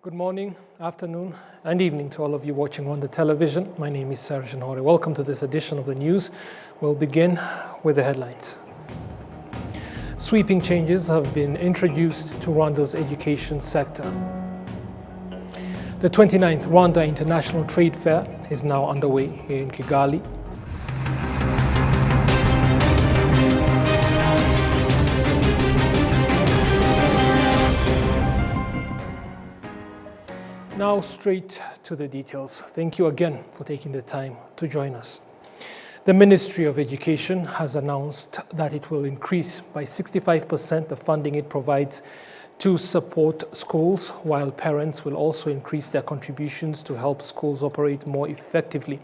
Good morning, afternoon, and evening to all of you watching Rwanda Television. My name is Serge Hore. Welcome to this edition of the news. We'll begin with the headlines. Sweeping changes have been introduced to Rwanda's education sector. The 29th Rwanda International Trade Fair is now underway here in Kigali. Now straight to the details. Thank you again for taking the time to join us. The Ministry of Education has announced that it will increase by 65% the funding it provides to support schools, while parents will also increase their contributions to help schools operate more effectively.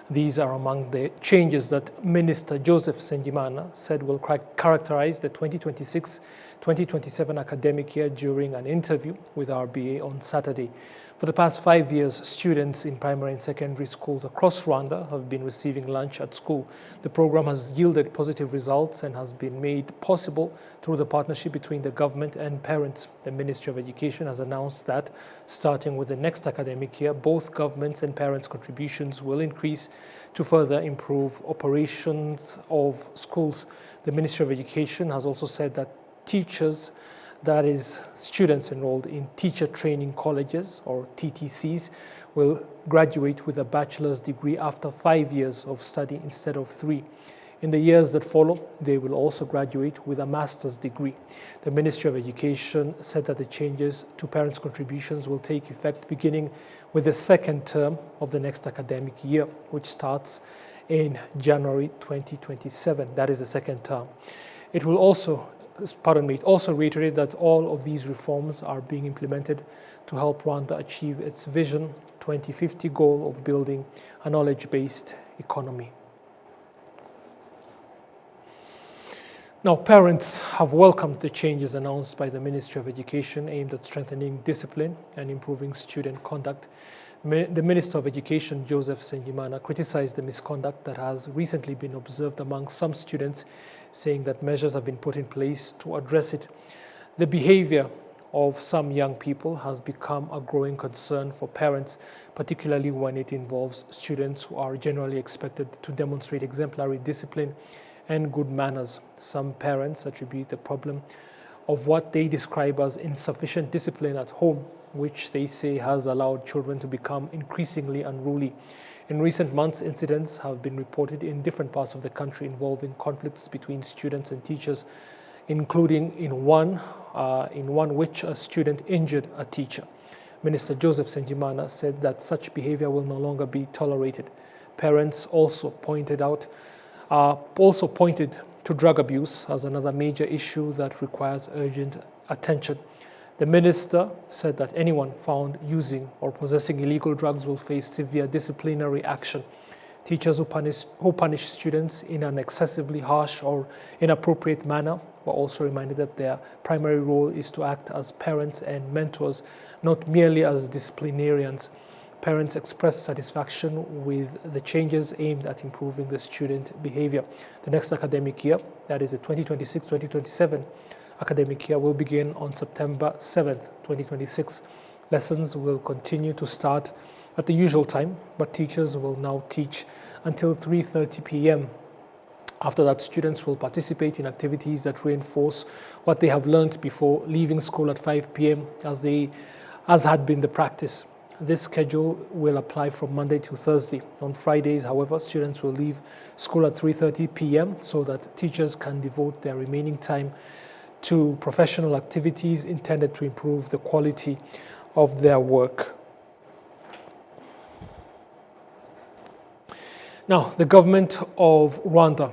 These are among the changes that Minister Joseph Nsengimana said will characterize the 2026-2027 academic year during an interview with RBA on Saturday. For the past 5 years, students in primary and secondary schools across Rwanda have been receiving lunch at school. The program has yielded positive results and has been made possible through the partnership between the government and parents. The Ministry of Education has announced that, starting with the next academic year, both governments and parents' contributions will increase to further improve operations of schools. The Ministry of Education has also said that teachers, that is, students enrolled in teacher training colleges or TTCs, will graduate with a bachelor's degree after 5 years of study instead of 3. In the years that follow, they will also graduate with a master's degree. The Ministry of Education said that the changes to parents' contributions will take effect beginning with the second term of the next academic year, which starts in January 2027. That is the second term. It also reiterated that all of these reforms are being implemented to help Rwanda achieve its Vision 2050 goal of building a knowledge-based economy. Now, parents have welcomed the changes announced by the Ministry of Education aimed at strengthening discipline and improving student conduct. The Minister of Education, Joseph Nsengimana, criticized the misconduct that has recently been observed among some students, saying that measures have been put in place to address it. The behavior of some young people has become a growing concern for parents, particularly when it involves students who are generally expected to demonstrate exemplary discipline and good manners. Some parents attribute the problem of what they describe as insufficient discipline at home, which they say has allowed children to become increasingly unruly. In recent months, incidents have been reported in different parts of the country involving conflicts between students and teachers, including in one which a student injured a teacher. Minister Joseph Nsengimana said that such behavior will no longer be tolerated. Parents also pointed to drug abuse as another major issue that requires urgent attention. The minister said that anyone found using or possessing illegal drugs will face severe disciplinary action. Teachers who punish students in an excessively harsh or inappropriate manner were also reminded that their primary role is to act as parents and mentors, not merely as disciplinarians. Parents expressed satisfaction with the changes aimed at improving the student behavior. The next academic year, that is the 2026-2027 academic year, will begin on September 7th, 2026. Lessons will continue to start at the usual time, but teachers will now teach until 3:30 p.m. After that, students will participate in activities that reinforce what they have learned before leaving school at 5 p.m. as had been the practice. This schedule will apply from Monday to Thursday. On Fridays, however, students will leave school at 3:30 p.m. so that teachers can devote their remaining time to professional activities intended to improve the quality of their work. Now, the government of Rwanda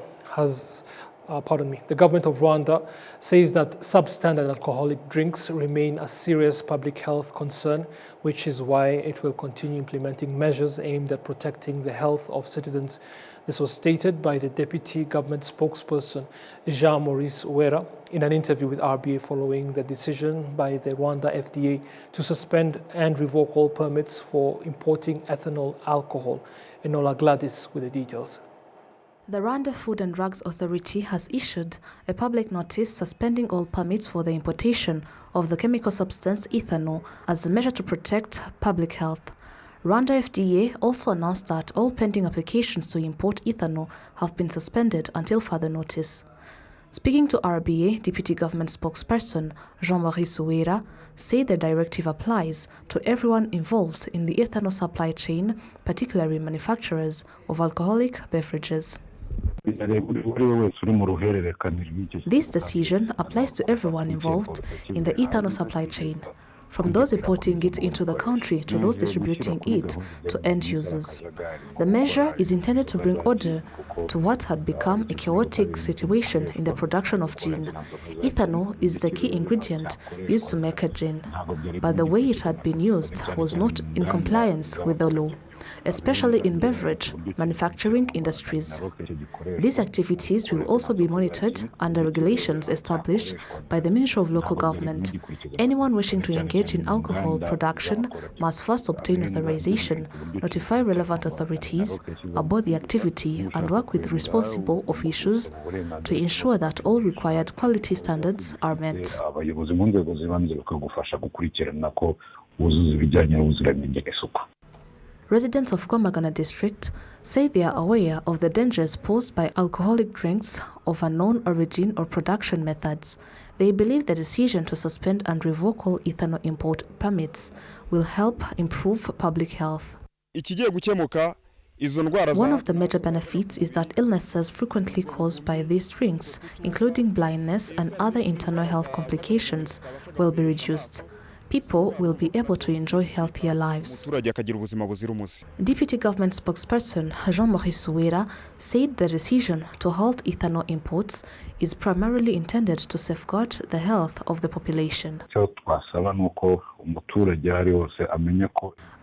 says that substandard alcoholic drinks remain a serious public health concern, which is why it will continue implementing measures aimed at protecting the health of citizens. This was stated by the deputy government spokesperson, Jean-Maurice Wera, in an interview with RBA following the decision by the Rwanda FDA to suspend and revoke all permits for importing ethanol alcohol. Enola Gladys with the details. The Rwanda Food and Drugs Authority has issued a public notice suspending all permits for the importation of the chemical substance ethanol as a measure to protect public health. Rwanda FDA also announced that all pending applications to import ethanol have been suspended until further notice. Speaking to RBA, Deputy Government Spokesperson Jean-Marie Suwera said the directive applies to everyone involved in the ethanol supply chain, particularly manufacturers of alcoholic beverages. This decision applies to everyone involved in the ethanol supply chain, from those importing it into the country to those distributing it to end users. The measure is intended to bring order to what had become a chaotic situation in the production of gin. Ethanol is the key ingredient used to make a gin, but the way it had been used was not in compliance with the law, especially in beverage manufacturing industries. These activities will also be monitored under regulations established by the Ministry of Local Government. Anyone wishing to engage in alcohol production must first obtain authorization, notify relevant authorities about the activity, and work with responsible officials to ensure that all required quality standards are met. Residents of Rwamagana district say they are aware of the dangers posed by alcoholic drinks of unknown origin or production methods. They believe the decision to suspend and revoke all ethanol import permits will help improve public health. One of the major benefits is that illnesses frequently caused by these drinks, including blindness and other internal health complications, will be reduced. People will be able to enjoy healthier lives. Deputy Government Spokesperson Jean-Marie Suwera said the decision to halt ethanol imports is primarily intended to safeguard the health of the population.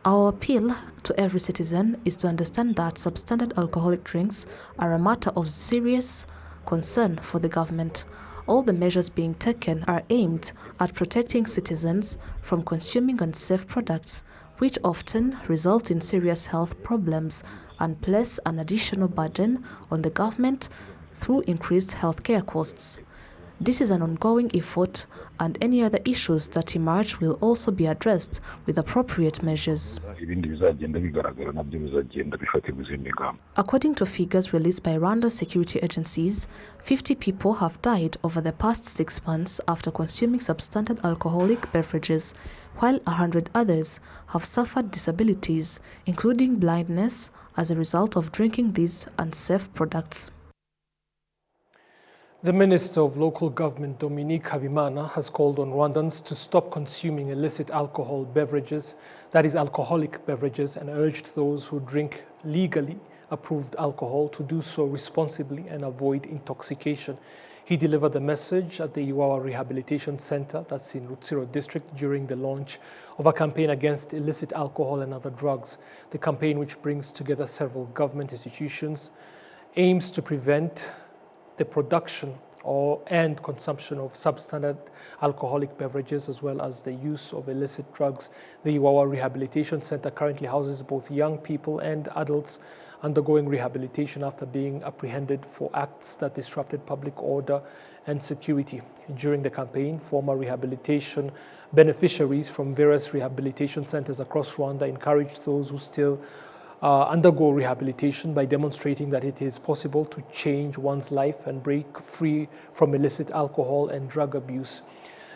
Our appeal to every citizen is to understand that substandard alcoholic drinks are a matter of serious concern for the government. All the measures being taken are aimed at protecting citizens from consuming unsafe products, which often result in serious health problems and place an additional burden on the government through increased healthcare costs. This is an ongoing effort, and any other issues that emerge will also be addressed with appropriate measures. According to figures released by Rwanda security agencies, 50 people have died over the past 6 months after consuming substandard alcoholic beverages, while 100 others have suffered disabilities, including blindness, as a result of drinking these unsafe products. The Minister of Local Government, Dominique Habimana, has called on Rwandans to stop consuming illicit alcohol beverages, that is alcoholic beverages, and urged those who drink legally approved alcohol to do so responsibly and avoid intoxication. He delivered the message at the Iwawa Rehabilitation Center, that's in Rutsiro District, during the launch of a campaign against illicit alcohol and other drugs. The campaign, which brings together several government institutions, aims to prevent the production and consumption of substandard alcoholic beverages, as well as the use of illicit drugs. The Iwawa Rehabilitation Center currently houses both young people and adults undergoing rehabilitation after being apprehended for acts that disrupted public order and security. During the campaign, former rehabilitation beneficiaries from various rehabilitation centers across Rwanda encouraged those who still undergo rehabilitation by demonstrating that it is possible to change one's life and break free from illicit alcohol and drug abuse.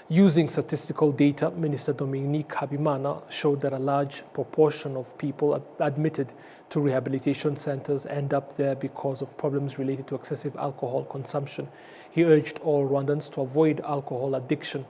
Using statistical data, Minister Dominique Habimana showed that a large proportion of people admitted to rehabilitation centers end up there because of problems related to excessive alcohol consumption. He urged all Rwandans to avoid alcohol addiction.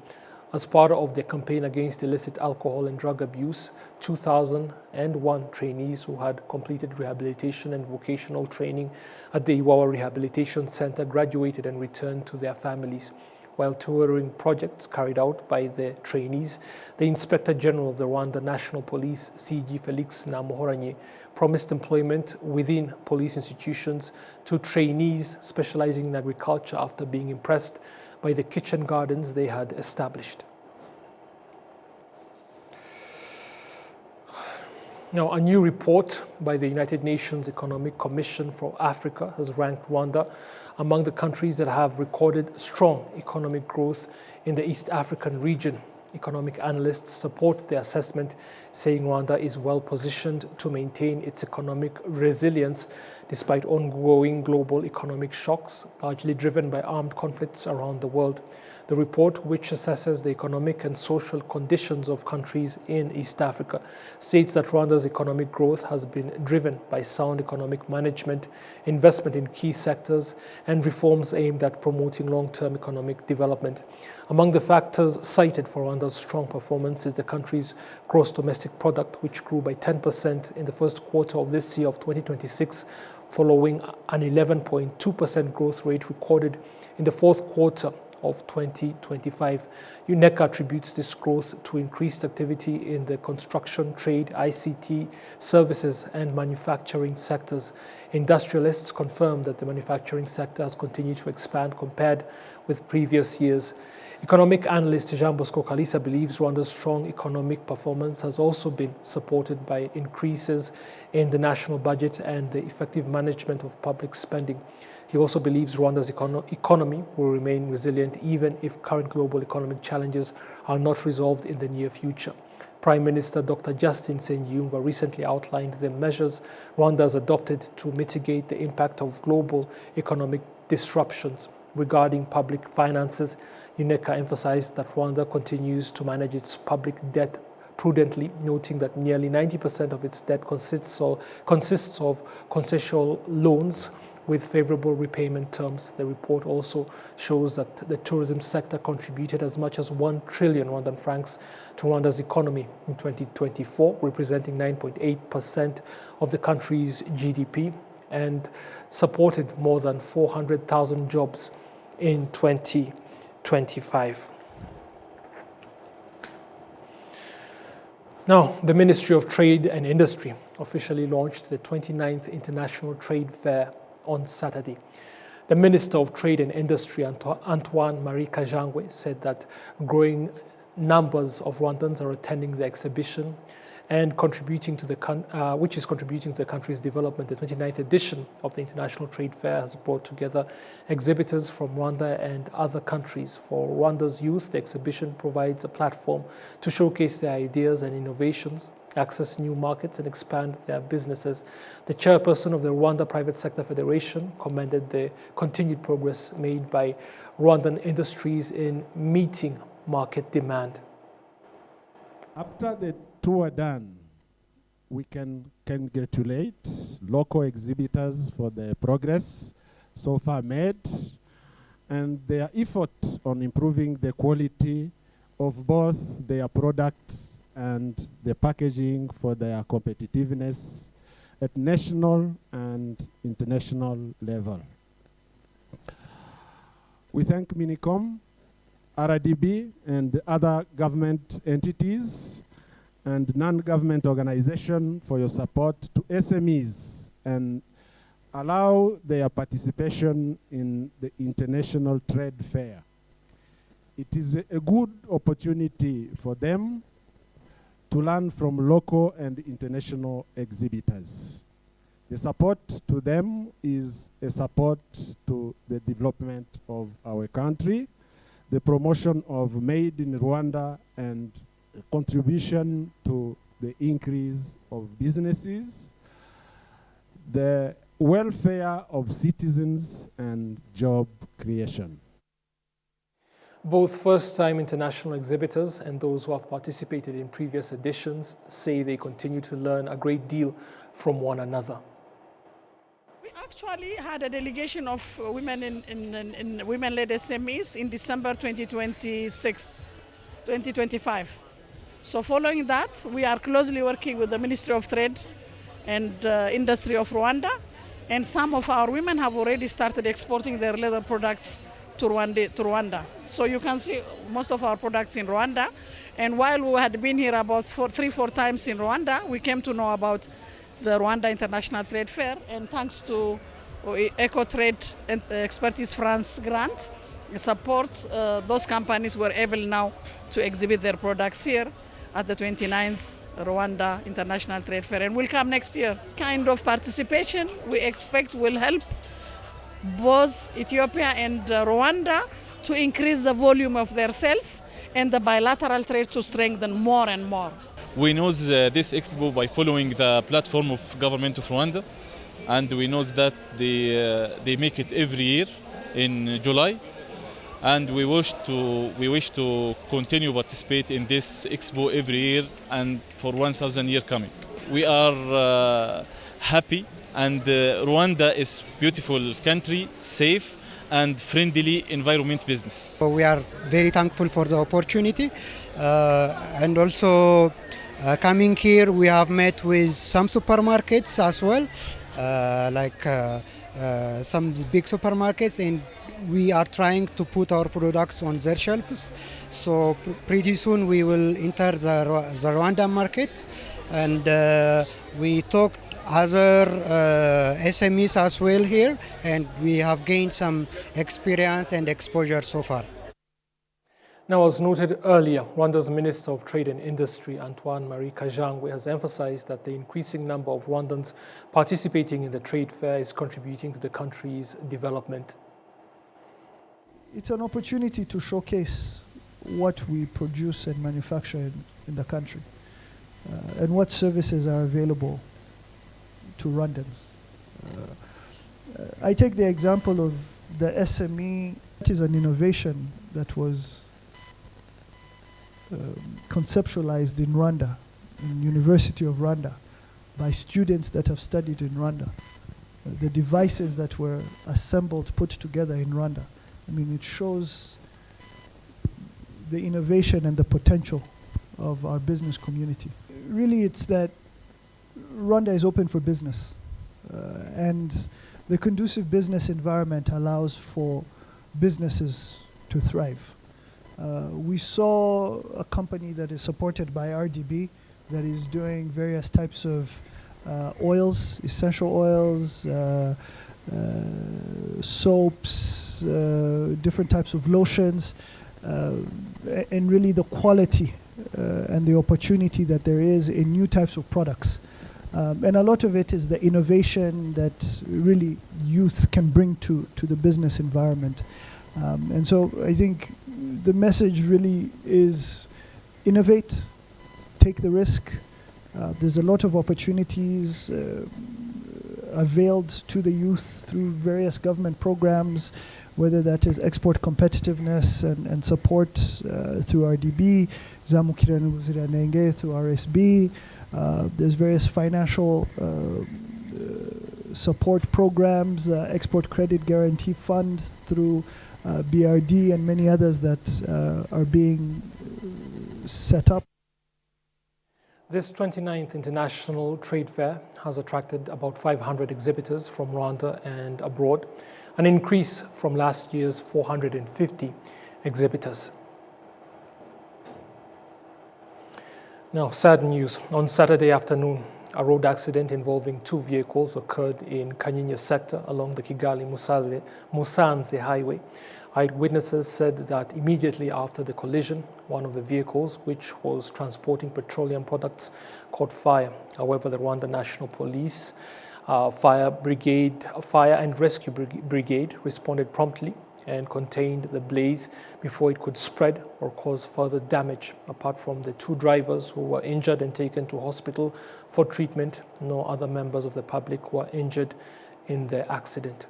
As part of the campaign against illicit alcohol and drug abuse, 2,001 trainees who had completed rehabilitation and vocational training at the Iwawa Rehabilitation Center graduated and returned to their families. While touring projects carried out by the trainees, the Inspector General of the Rwanda National Police, CG Felix Namuhoranye, promised employment within police institutions to trainees specializing in agriculture after being impressed by the kitchen gardens they had established. Now, a new report by the United Nations Economic Commission for Africa has ranked Rwanda among the countries that have recorded strong economic growth in the East African region. Economic analysts support the assessment, saying Rwanda is well positioned to maintain its economic resilience despite ongoing global economic shocks, largely driven by armed conflicts around the world. The report, which assesses the economic and social conditions of countries in East Africa, states that Rwanda's economic growth has been driven by sound economic management, investment in key sectors, and reforms aimed at promoting long-term economic development. Among the factors cited for Rwanda's strong performance is the country's gross domestic product, which grew by 10% in the first quarter of this year of 2026, following an 11.2% growth rate recorded in the fourth quarter of 2025. UNECA attributes this growth to increased activity in the construction, trade, ICT, services, and manufacturing sectors. Industrialists confirm that the manufacturing sector has continued to expand compared with previous years. Economic analyst Jean Bosco Kalisa believes Rwanda's strong economic performance has also been supported by increases in the national budget and the effective management of public spending. He also believes Rwanda's economy will remain resilient even if current global economic challenges are not resolved in the near future. Prime Minister Dr. Justin Nsengiyumva recently outlined the measures Rwanda has adopted to mitigate the impact of global economic disruptions. Regarding public finances, UNECA emphasized that Rwanda continues to manage its public debt prudently, noting that nearly 90% of its debt consists of concessional loans with favorable repayment terms. The report also shows that the tourism sector contributed as much as 1 trillion Rwandan francs to Rwanda's economy in 2024, representing 9.8% of the country's GDP, and supported more than 400,000 jobs in 2025. Now, the Ministry of Trade and Industry officially launched the 29th International Trade Fair on Saturday. The Minister of Trade and Industry, Antoine-Marie Kajangwe, said that growing numbers of Rwandans are attending the exhibition and which is contributing to the country's development. The 29th edition of the International Trade Fair has brought together exhibitors from Rwanda and other countries. For Rwanda's youth, the exhibition provides a platform to showcase their ideas and innovations, access new markets, and expand their businesses. The chairperson of the Rwanda Private Sector Federation commended the continued progress made by Rwandan industries in meeting market demand. After the tour done, we can congratulate local exhibitors for the progress so far made and their effort on improving the quality of both their products and the packaging for their competitiveness at national and international level. We thank Minicom, RDB, and other government entities and non-government organizations for your support to SMEs and allow their participation in the International Trade Fair. It is a good opportunity for them to learn from local and international exhibitors. The support to them is a support to the development of our country, the promotion of Made in Rwanda, and contribution to the increase of businesses, the welfare of citizens, and job creation. Both first-time international exhibitors and those who have participated in previous editions say they continue to learn a great deal from one another. We actually had a delegation of women in women-led SMEs in December 2025. So following that, we are closely working with the Ministry of Trade and Industry of Rwanda, and some of our women have already started exporting their leather products to Rwanda. So you can see most of our products in Rwanda. And while we had been here about 3-4 times in Rwanda, we came to know about the Rwanda International Trade Fair. And thanks to Eco Trade and Expertise France grant support, those companies were able now to exhibit their products here. at the 29th Rwanda International Trade Fair, and will come next year. Kind of participation we expect will help both Ethiopia and Rwanda to increase the volume of their sales and the bilateral trade to strengthen more and more. We know this expo by following the platform of government of Rwanda, and we know that they make it every year in July, and we wish to continue participate in this expo every year and for 1,000 years coming. We are happy, and Rwanda is beautiful country, safe and friendly environment business. We are very thankful for the opportunity, and also coming here we have met with some supermarkets as well, like some big supermarkets, and we are trying to put our products on their shelves. So pretty soon we will enter the Rwanda market, and we talked other SMEs as well here, and we have gained some experience and exposure so far. Now, as noted earlier, Rwanda's Minister of Trade and Industry, Antoine-Marie Kajangwe, has emphasized that the increasing number of Rwandans participating in the trade fair is contributing to the country's development. It's an opportunity to showcase what we produce and manufacture in the country, and what services are available to Rwandans. I take the example of the SME. It is an innovation that was conceptualized in Rwanda, in University of Rwanda, by students that have studied in Rwanda. The devices that were assembled, put together in Rwanda. I mean, it shows the innovation and the potential of our business community. Really, it's that Rwanda is open for business, and the conducive business environment allows for businesses to thrive. We saw a company that is supported by RDB that is doing various types of oils, essential oils, soaps, different types of lotions, and really the quality and the opportunity that there is in new types of products. And a lot of it is the innovation that really youth can bring to the business environment. And so I think the message really is innovate, take the risk. There's a lot of opportunities availed to the youth through various government programs, whether that is export competitiveness and support through RDB, Zamukira Ubuziranenge through RSB. There's various financial support programs, Export Credit Guarantee Fund through BRD, and many others that are being set up. This 29th International Trade Fair has attracted about 500 exhibitors from Rwanda and abroad, an increase from last year's 450 exhibitors. Now, sad news. On Saturday afternoon, a road accident involving two vehicles occurred in Kanyinya sector along the Kigali-Musanze highway. Eyewitnesses said that immediately after the collision, one of the vehicles, which was transporting petroleum products, caught fire. However, the Rwanda National Police Fire and Rescue Brigade responded promptly and contained the blaze before it could spread or cause further damage. Apart from the two drivers who were injured and taken to hospital for treatment, no other members of the public were injured in the accident.